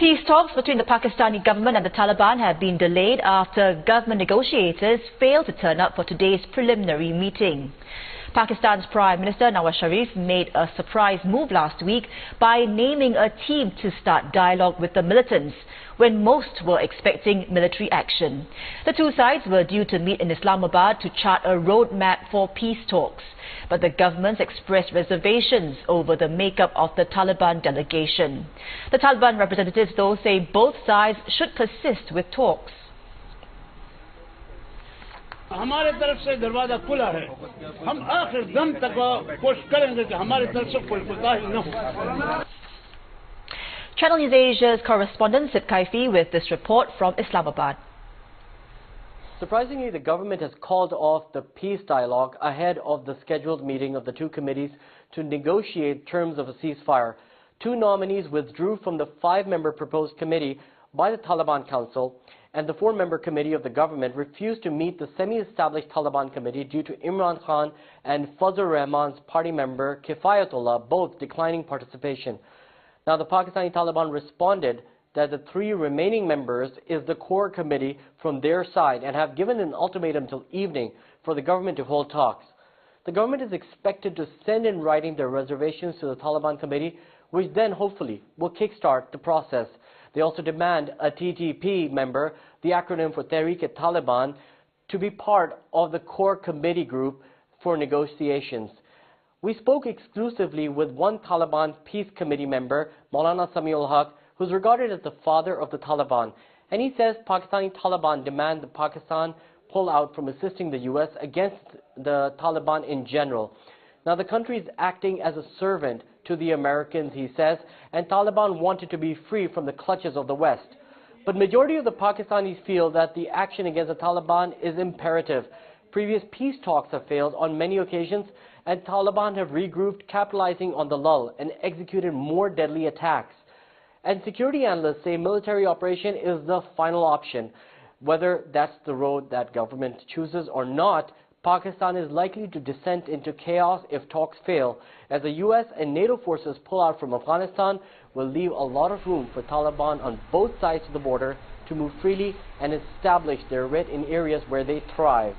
Peace talks between the Pakistani government and the Taliban have been delayed after government negotiators failed to turn up for today's preliminary meeting. Pakistan's Prime Minister Nawaz Sharif made a surprise move last week by naming a team to start dialogue with the militants, when most were expecting military action. The two sides were due to meet in Islamabad to chart a roadmap for peace talks, but the government expressed reservations over the makeup of the Taliban delegation. The Taliban representatives, though, say both sides should persist with talks. हमारे तरफ से दरवाजा खुला है हम आखिर दम तक कोशिश करेंगे कि हमारे तरफ से कोई कोताही न हो. Channel News Asia's correspondent Sid Kaifi with this report from Islamabad. Surprisingly, the government has called off the peace dialogue ahead of the scheduled meeting of the two committees to negotiate terms of a ceasefire. Two nominees withdrew from the 5-member proposed committee by the Taliban Council, and the 4-member committee of the government refused to meet the semi-established Taliban committee due to Imran Khan and Fazlur Rahman's party member Kifayatullah both declining participation. Now, the Pakistani Taliban responded that the 3 remaining members is the core committee from their side and have given an ultimatum till evening for the government to hold talks. The government is expected to send in writing their reservations to the Taliban committee, which then hopefully will kickstart the process. They also demand a TTP member, the acronym for Tehreek-e-Taliban, to be part of the core committee group for negotiations. We spoke exclusively with one Taliban Peace Committee member, Maulana Samiul Haq, who's regarded as the father of the Taliban. And he says Pakistani Taliban demand that Pakistan pull out from assisting the US against the Taliban in general. Now, the country is acting as a servant to the Americans, he says, and Taliban wanted to be free from the clutches of the West. But majority of the Pakistanis feel that the action against the Taliban is imperative. Previous peace talks have failed on many occasions, and Taliban have regrouped, capitalizing on the lull, and executed more deadly attacks. And security analysts say military operation is the final option. Whether that's the road that government chooses or not, Pakistan is likely to descend into chaos if talks fail, as the US and NATO forces pull out from Afghanistan will leave a lot of room for Taliban on both sides of the border to move freely and establish their writ in areas where they thrive.